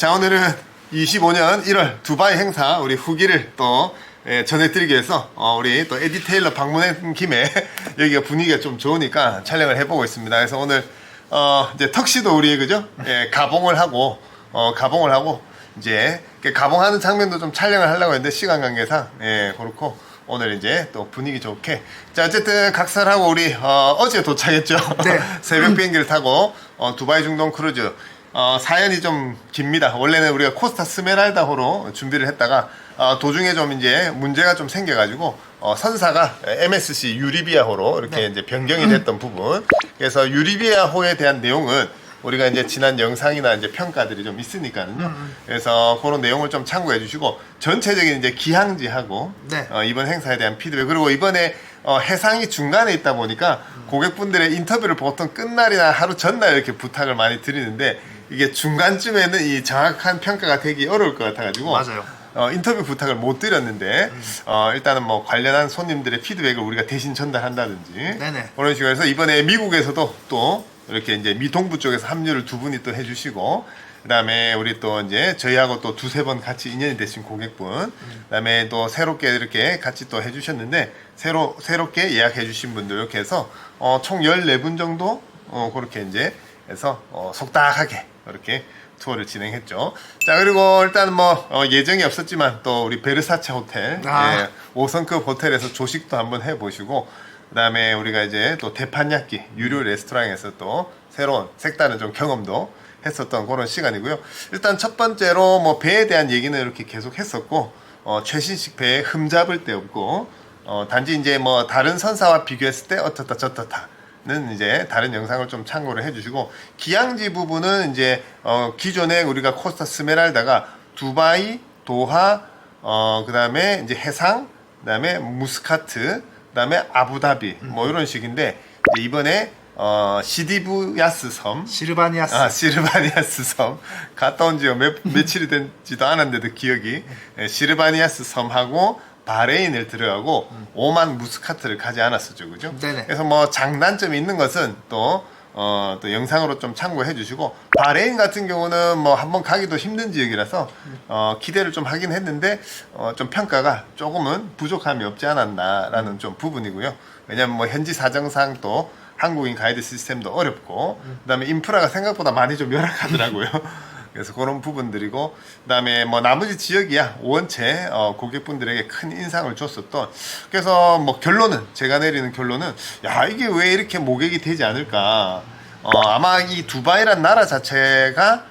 자, 오늘은 25년 1월 두바이 행사 우리 후기를 또 전해드리기 위해서 우리 또 에디 테일러 방문한 김에 여기가 분위기가 좀 좋으니까 촬영을 해보고 있습니다. 그래서 오늘 이제 턱시도 우리 그죠? 가봉을 하고 이제 가봉하는 장면도 좀 촬영을 하려고 했는데 시간 관계상 그렇고 오늘 이제 또 분위기 좋게 자 어쨌든 각설하고 우리 어제 도착했죠. 네. 새벽 비행기를 타고 두바이 중동 크루즈 사연이 좀 깁니다. 원래는 우리가 코스타 스메랄다호로 준비를 했다가 도중에 좀 이제 문제가 좀 생겨가지고 선사가 MSC 유리비아호로 이렇게 네. 이제 변경이 됐던 부분. 그래서 유리비아호에 대한 내용은 우리가 이제 지난 영상이나 이제 평가들이 좀 있으니까는요. 그래서 그런 내용을 좀 참고해 주시고 전체적인 이제 기항지하고 네. 이번 행사에 대한 피드백 그리고 이번에 해상이 중간에 있다 보니까 고객분들의 인터뷰를 보통 끝날이나 하루 전날 이렇게 부탁을 많이 드리는데 이게 중간쯤에는 이 정확한 평가가 되기 어려울 것 같아가지고 맞아요. 인터뷰 부탁을 못 드렸는데 일단은 뭐 관련한 손님들의 피드백을 우리가 대신 전달한다든지 네네. 그런 식으로 해서 이번에 미국에서도 또 이렇게 이제 미동부 쪽에서 합류를 두 분이 또 해주시고 그다음에 우리 또 이제 저희하고 또 두세 번 같이 인연이 되신 고객분 그다음에 또 새롭게 이렇게 같이 또 해주셨는데 새롭게 예약해주신 분들 이렇게 해서 총 14분 정도 그렇게 이제 해서 속닥하게 이렇게 투어를 진행했죠. 자 그리고 일단 뭐 예정이 없었지만 또 우리 베르사체 호텔 5성급 호텔에서 조식도 한번 해보시고 그 다음에 우리가 이제 또 대판야끼 유료 레스토랑에서 또 새로운 색다른 좀 경험도 했었던 그런 시간이고요. 일단 첫 번째로 뭐 배에 대한 얘기는 이렇게 계속 했었고 최신식 배에 흠잡을 데 없고 단지 이제 뭐 다른 선사와 비교했을 때 어떻다 저떻다는 이제 다른 영상을 좀 참고를 해주시고 기항지 부분은 이제 기존에 우리가 코스타 스메랄다가 두바이, 도하, 그 다음에 이제 해상, 그 다음에 무스카트, 그 다음에 아부다비 뭐 이런 식인데 이번에 시디브야스 섬 시르바니아스 섬 갔다 온 지가 며칠이 되지도 않았는데도 기억이 시르바니아스 섬하고 바레인을 들어가고 오만 무스카트를 가지 않았었죠, 그죠? 네네. 그래서 뭐 장단점이 있는 것은 또 영상으로 좀 참고해 주시고 바레인 같은 경우는 뭐 한번 가기도 힘든 지역이라서 기대를 좀 하긴 했는데 좀 평가가 조금은 부족함이 없지 않았나라는 좀 부분이고요. 왜냐면 뭐 현지 사정상 또 한국인 가이드 시스템도 어렵고 그다음에 인프라가 생각보다 많이 좀 열악하더라고요. 그래서 그런 부분들이고 그다음에 뭐 나머지 지역이야 원체 고객분들에게 큰 인상을 줬었던 그래서 뭐 결론은 제가 내리는 결론은 야 이게 왜 이렇게 모객이 되지 않을까 아마 이 두바이란 나라 자체가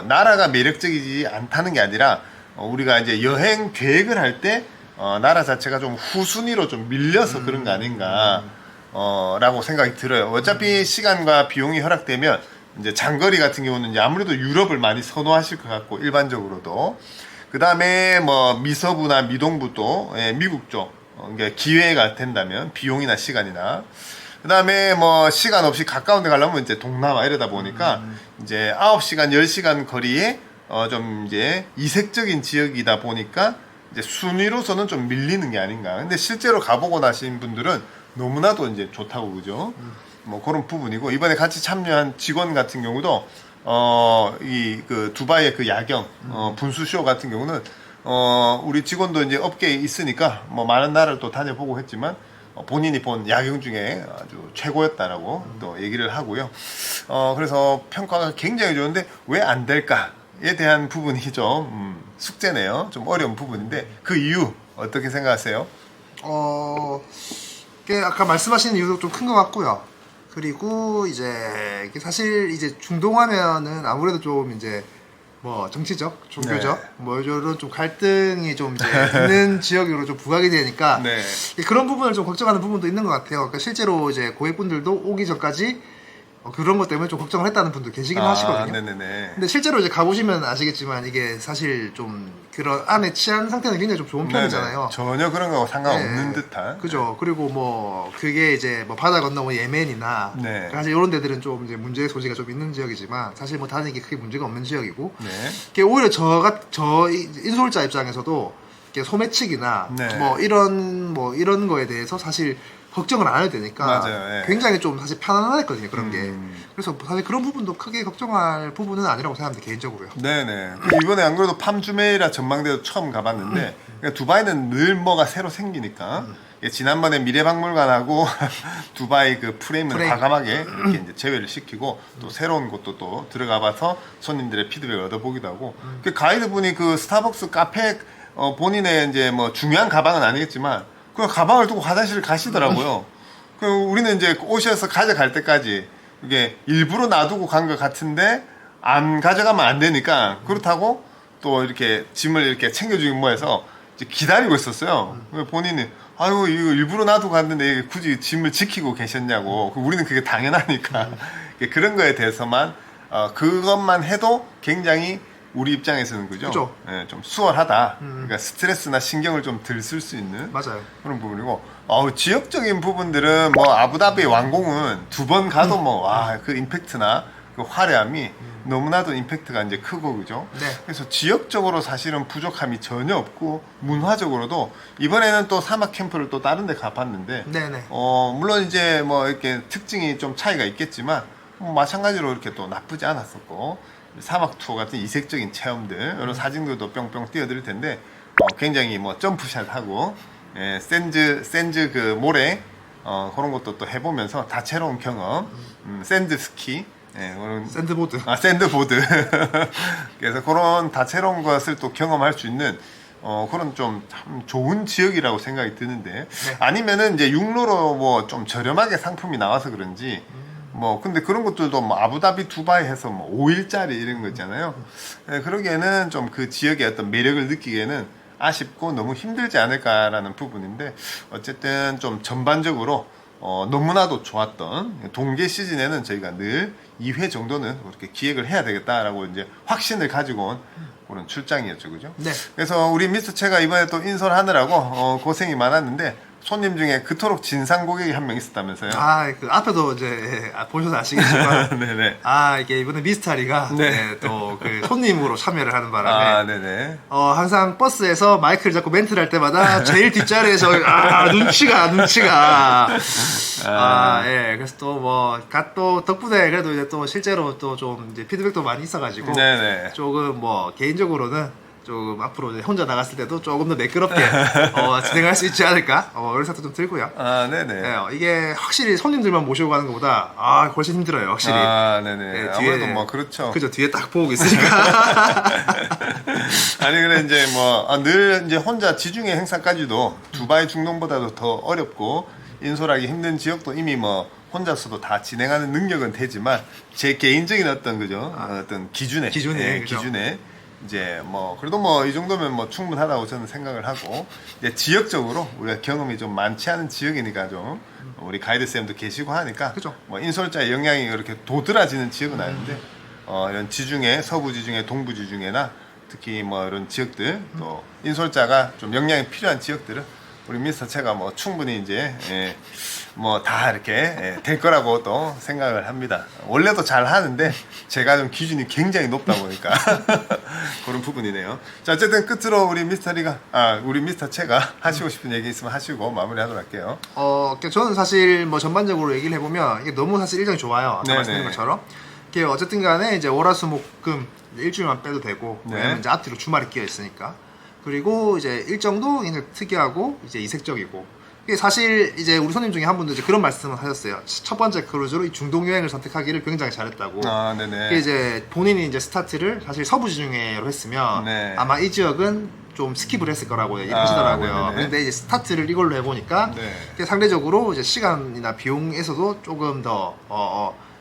나라가 매력적이지 않다는 게 아니라 우리가 이제 여행 계획을 할 때 나라 자체가 좀 후순위로 좀 밀려서 그런 거 아닌가 라고 생각이 들어요. 어차피 시간과 비용이 허락되면 이제 장거리 같은 경우는 이제 아무래도 유럽을 많이 선호하실 것 같고 일반적으로도 그 다음에 뭐 미서부나 미동부도 미국 쪽 기회가 된다면 비용이나 시간이나 그 다음에 뭐 시간 없이 가까운 데 가려면 이제 동남아 이러다 보니까 이제 9시간 10시간 거리에 좀 이제 이색적인 지역이다 보니까 이제 순위로서는 좀 밀리는 게 아닌가. 근데 실제로 가보고 나신 분들은 너무나도 이제 좋다고 그죠? 뭐 그런 부분이고 이번에 같이 참여한 직원 같은 경우도 이 그 두바이의 그 야경 분수쇼 같은 경우는 우리 직원도 이제 업계에 있으니까 뭐 많은 나라를 또 다녀보고 했지만 본인이 본 야경 중에 아주 최고였다라고 또 얘기를 하고요. 그래서 평가가 굉장히 좋은데 왜 안 될까에 대한 부분이 좀 숙제네요. 좀 어려운 부분인데 그 이유 어떻게 생각하세요? 아까 말씀하신 이유도 좀 큰 것 같고요. 그리고 이제 사실 이제 중동하면은 아무래도 좀 이제 뭐 정치적, 종교적 뭐 이런 좀 갈등이 좀 이제 있는 지역으로 좀 부각이 되니까 그런 부분을 좀 걱정하는 부분도 있는 것 같아요. 그러니까 실제로 이제 고객분들도 오기 전까지 그런 것 때문에 좀 걱정을 했다는 분도 계시긴 하시거든요. 네네네. 근데 실제로 이제 가보시면 아시겠지만 이게 사실 좀 그런 안에 치안 상태는 굉장히 좀 좋은 편이잖아요. 전혀 그런 거하고 상관없는 듯한. 그죠. 그리고 뭐 그게 이제 뭐 바다 건너 뭐 예멘이나 사실 이런 데들은 좀 이제 문제의 소지가 좀 있는 지역이지만 사실 뭐 다른 게 크게 문제가 없는 지역이고. 오히려 저 인솔자 입장에서도 이렇게 소매치기나 네. 뭐 이런 거에 대해서 사실 걱정을 안 해도 되니까 맞아요, 예. 굉장히 좀 사실 편안했거든요 그런 게. 음. 그래서 사실 그런 부분도 크게 걱정할 부분은 아니라고 생각합니다 개인적으로요. 네네. 이번에 안 그래도 팜주메이라 전망대도 처음 가봤는데 그러니까 두바이는 늘 뭐가 새로 생기니까 지난번에 미래박물관하고 두바이 그 프레임은 프레임. 과감하게 이렇게 이제 제외를 시키고 또 새로운 곳도 또 들어가봐서 손님들의 피드백을 얻어보기도 하고 그 가이드분이 그 스타벅스 카페 본인의 이제 뭐 중요한 가방은 아니겠지만 그 가방을 두고 화장실을 가시더라고요. 그 우리는 이제 오셔서 가져갈 때까지 이게 일부러 놔두고 간 것 같은데 안 가져가면 안 되니까 그렇다고 또 이렇게 짐을 이렇게 챙겨주긴 뭐해서 이제 기다리고 있었어요. 본인이 아유 이거 일부러 놔두고 갔는데 굳이 짐을 지키고 계셨냐고. 우리는 그게 당연하니까 그런 거에 대해서만 그것만 해도 굉장히 우리 입장에서는 그죠? 예, 좀 수월하다. 그러니까 스트레스나 신경을 좀 덜 쓸 수 있는 맞아요. 그런 부분이고 지역적인 부분들은 뭐 아부다비 왕궁은 두 번 가도 뭐 와 그 임팩트나 그 화려함이 너무나도 임팩트가 이제 크고 그죠? 네. 그래서 지역적으로 사실은 부족함이 전혀 없고 문화적으로도 이번에는 또 사막 캠프를 또 다른 데 가봤는데 네네. 물론 이제 뭐 이렇게 특징이 좀 차이가 있겠지만 마찬가지로 이렇게 또 나쁘지 않았었고 사막 투어 같은 이색적인 체험들 이런 사진들도 뿅뿅 띄워드릴 텐데 굉장히 뭐 점프샷 하고 샌즈 그 모래 그런 것도 또 해보면서 다채로운 경험 샌드 스키 그런 샌드보드. 샌드보드 그래서 그런 다채로운 것을 또 경험할 수 있는 그런 좀 참 좋은 지역이라고 생각이 드는데 네. 아니면은 이제 육로로 뭐 좀 저렴하게 상품이 나와서 그런지 뭐 근데 그런 것들도 뭐 아부다비 두바이 해서 뭐 5일짜리 이런 거 있잖아요. 그러기에는 좀 그 지역의 어떤 매력을 느끼기에는 아쉽고 너무 힘들지 않을까라는 부분인데 어쨌든 좀 전반적으로 너무나도 좋았던 동계 시즌에는 저희가 늘 2회 정도는 그렇게 기획을 해야 되겠다라고 이제 확신을 가지고 온 그런 출장이었죠, 그죠? 네. 그래서 우리 미스터 채가 이번에 또 인솔하느라고 고생이 많았는데 손님 중에 그토록 진상 고객이 한 명 있었다면서요? 그 앞에도 이제 보셔서 아시겠지만 네네. 이게 이번에 미스터리가 네. 또 그 손님으로 참여를 하는 바람에 네네. 항상 버스에서 마이크를 잡고 멘트를 할 때마다 제일 뒷자리에서 눈치가 예. 그래서 또 뭐 또 덕분에 그래도 이제 또 실제로 또 좀 이제 피드백도 많이 있어가지고 네네. 조금 뭐 개인적으로는 조금 앞으로 이제 혼자 나갔을 때도 조금 더 매끄럽게 진행할 수 있지 않을까 그런 생각도 좀 들고요. 네네. 예, 이게 확실히 손님들만 모시고 가는 것보다 훨씬 힘들어요 확실히. 네네. 네, 아무래도 뭐 그렇죠. 그죠, 뒤에 딱 보고 있으니까. 아니 그래 이제 뭐 늘 이제 혼자 지중해 행사까지도 두바이 중동보다도 더 어렵고 인솔하기 힘든 지역도 이미 뭐 혼자서도 다 진행하는 능력은 되지만 제 개인적인 어떤 그죠 어떤 기준에 그죠? 기준에 이제 뭐 그래도 뭐 이 정도면 뭐 충분하다고 저는 생각을 하고 이제 지역적으로 우리가 경험이 좀 많지 않은 지역이니까 좀 우리 가이드 쌤도 계시고 하니까 그죠. 뭐 인솔자의 영향이 그렇게 도드라지는 지역은 아닌데 이런 지중해 서부 지중해 동부 지중해나 특히 뭐 이런 지역들 또 인솔자가 좀 영향이 필요한 지역들은 우리 미스터 채가 뭐 충분히 이제 뭐 다 이렇게 될 거라고 또 생각을 합니다. 원래도 잘 하는데 제가 좀 기준이 굉장히 높다 보니까 그런 부분이네요. 자 어쨌든 끝으로 우리 우리 미스터 채가 하시고 싶은 얘기 있으면 하시고 마무리하도록 할게요. 저는 사실 뭐 전반적으로 얘기를 해보면 이게 너무 사실 일정이 좋아요. 아까 네네. 말씀드린 것처럼. 이게 어쨌든 간에 이제 월화수목금 일주일만 빼도 되고 네. 왜냐면 이제 앞뒤로 주말이 끼어 있으니까. 그리고 이제 일정도 굉장히 특이하고 이제 이색적이고. 이게 사실 이제 우리 손님 중에 한 분도 이제 그런 말씀을 하셨어요. 첫 번째 크루즈로 이 중동 여행을 선택하기를 굉장히 잘했다고. 네네. 이게 이제 본인이 이제 스타트를 사실 서부 지중해로 했으면 네. 아마 이 지역은 좀 스킵을 했을 거라고 얘기하시더라고요. 네네네. 근데 이제 스타트를 이걸로 해보니까 네. 이게 상대적으로 이제 시간이나 비용에서도 조금 더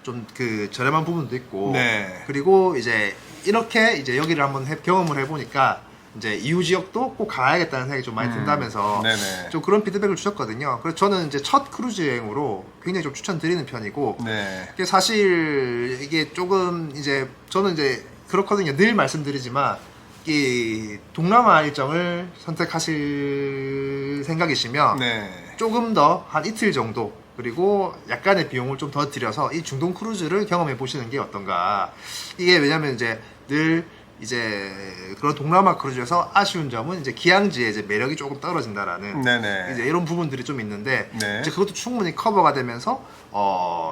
좀 그 저렴한 부분도 있고. 네. 그리고 이제 이렇게 이제 여기를 한번 경험을 해보니까 이제 이후 지역도 꼭 가야겠다는 생각이 좀 많이 든다면서 네네. 좀 그런 피드백을 주셨거든요. 그래서 저는 이제 첫 크루즈 여행으로 굉장히 좀 추천드리는 편이고. 네. 이게 사실 이게 조금 이제 저는 이제 그렇거든요. 늘 말씀드리지만 이 동남아 일정을 선택하실 생각이시면 네. 조금 더 한 이틀 정도 그리고 약간의 비용을 좀 더 들여서 이 중동 크루즈를 경험해 보시는 게 어떤가. 이게 왜냐면 이제 늘 이제 그런 동남아 크루즈에서 아쉬운 점은 이제 기항지의 이제 매력이 조금 떨어진다라는 네네. 이제 이런 부분들이 좀 있는데 네. 이제 그것도 충분히 커버가 되면서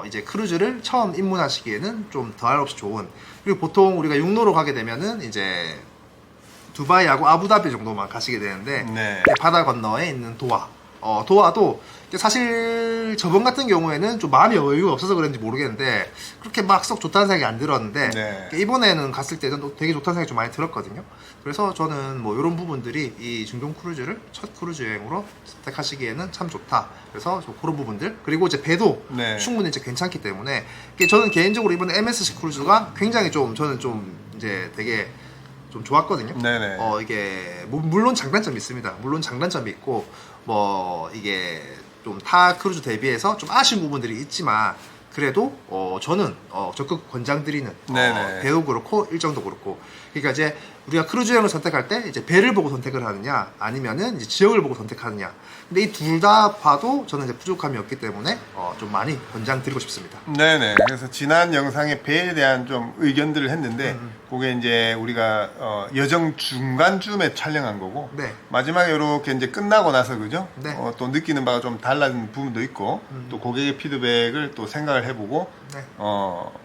이제 크루즈를 처음 입문하시기에는 좀 더할 없이 좋은. 그리고 보통 우리가 육로로 가게 되면은 이제 두바이하고 아부다비 정도만 가시게 되는데 네. 바다 건너에 있는 도하. 도하도 사실 저번 같은 경우에는 좀 마음이 여유가 없어서 그런지 모르겠는데 그렇게 막 썩 좋다는 생각이 안 들었는데 네. 이번에는 갔을 때는 또 되게 좋다는 생각이 좀 많이 들었거든요. 그래서 저는 뭐 이런 부분들이 이 중동 크루즈를 첫 크루즈 여행으로 선택하시기에는 참 좋다. 그래서 좀 그런 부분들 그리고 이제 배도 네. 충분히 이제 괜찮기 때문에 저는 개인적으로 이번에 MSC 크루즈가 굉장히 좀 저는 좀 이제 되게 좀 좋았거든요. 네네. 이게 물론 장단점이 있습니다. 물론 장단점이 있고 뭐 이게 좀 타 크루즈 대비해서 좀 아쉬운 부분들이 있지만 그래도 저는 적극 권장드리는 네네. 배도 그렇고 일정도 그렇고 그러니까 이제 우리가 크루즈 여행을 선택할 때 이제 배를 보고 선택을 하느냐 아니면은 이제 지역을 보고 선택하느냐 근데 이 둘 다 봐도 저는 이제 부족함이 없기 때문에 좀 많이 권장드리고 싶습니다. 네네. 그래서 지난 영상에 배에 대한 좀 의견들을 했는데 그게 이제 우리가 여정 중간쯤에 촬영한 거고 네. 마지막에 이렇게 이제 끝나고 나서 그죠? 네. 또 느끼는 바가 좀 달라진 부분도 있고 또 고객의 피드백을 또 생각을 해보고 네.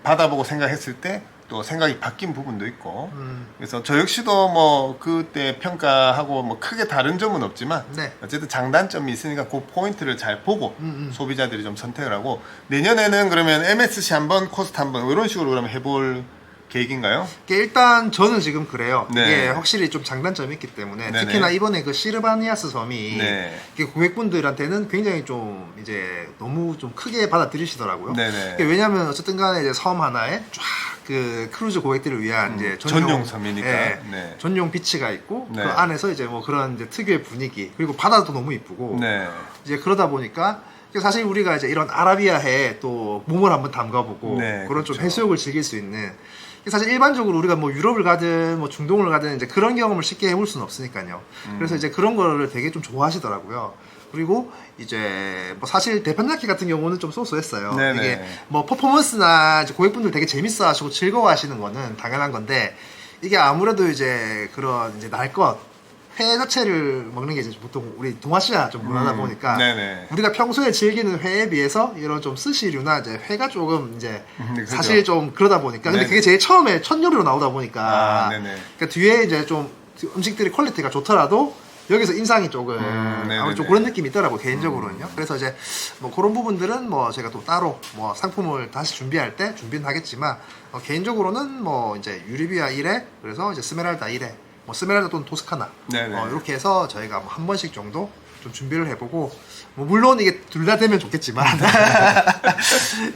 받아보고 생각했을 때 또 생각이 바뀐 부분도 있고 음. 그래서 저 역시도 뭐 그때 평가하고 뭐 크게 다른 점은 없지만 네. 어쨌든 장단점이 있으니까 그 포인트를 잘 보고 음. 소비자들이 좀 선택을 하고 내년에는 그러면 MSC 한번 코스트 한번 이런 식으로 그러면 해볼 계획인가요? 일단 저는 지금 그래요. 네. 이게 확실히 좀 장단점이 있기 때문에 네네. 특히나 이번에 그 시르바니아스 섬이 네. 이게 고객분들한테는 굉장히 좀 이제 너무 좀 크게 받아들이시더라고요. 네네. 이게 왜냐하면 어쨌든 간에 이제 섬 하나에 쫙 그 크루즈 고객들을 위한 이제 전용 섬이니까. 예, 네. 전용 비치가 있고 네. 그 안에서 이제 뭐 그런 이제 특유의 분위기 그리고 바다도 너무 이쁘고 네. 이제 그러다 보니까 사실 우리가 이제 이런 아라비아해에 또 몸을 한번 담가보고 네, 그런 좀 그렇죠. 해수욕을 즐길 수 있는 사실 일반적으로 우리가 뭐 유럽을 가든 뭐 중동을 가든 이제 그런 경험을 쉽게 해볼 수는 없으니까요. 그래서 이제 그런 거를 되게 좀 좋아하시더라고요. 그리고 이제 뭐 사실 대판잡기 같은 경우는 좀 소소했어요. 네네. 이게 뭐 퍼포먼스나 이제 고객분들 되게 재밌어하시고 즐거워하시는 거는 당연한 건데 이게 아무래도 이제 그런 이제 날 것 회 자체를 먹는 게 이제 보통 우리 동아시아 좀 문화다 보니까 네네. 우리가 평소에 즐기는 회에 비해서 이런 좀 스시류나 이제 회가 조금 이제 그죠. 사실 좀 그러다 보니까 근데 네네. 그게 제일 처음에 첫 요리로 나오다 보니까 네네. 그러니까 뒤에 이제 좀 음식들이 퀄리티가 좋더라도 여기서 인상이 조금 네네네. 아무래도 좀 그런 느낌이 있더라고 개인적으로는요. 그래서 이제 뭐 그런 부분들은 뭐 제가 또 따로 뭐 상품을 다시 준비할 때 준비는 하겠지만 개인적으로는 뭐 이제 유리비아 1회 그래서 이제 스메랄다 1회 뭐 스메랄다 또는 토스카나 네네. 이렇게 해서 저희가 뭐 한 번씩 정도 좀 준비를 해보고 뭐 물론 이게 둘 다 되면 좋겠지만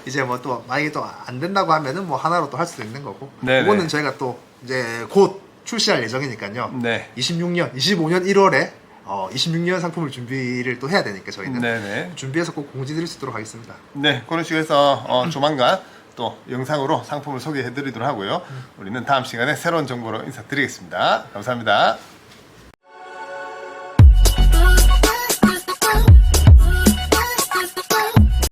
이제 뭐 또 만약에 또 안 된다고 하면은 뭐 하나로 또 할 수도 있는 거고 네네. 그거는 저희가 또 이제 곧 출시할 예정이니까요. 네. 25년 1월에 26년 상품을 준비를 또 해야 되니까 저희는 네네. 준비해서 꼭 공지드릴 수 있도록 하겠습니다. 네, 그런 식으로 해서 조만간 또 영상으로 상품을 소개해 드리도록 하고요. 우리는 다음 시간에 새로운 정보로 인사드리겠습니다. 감사합니다.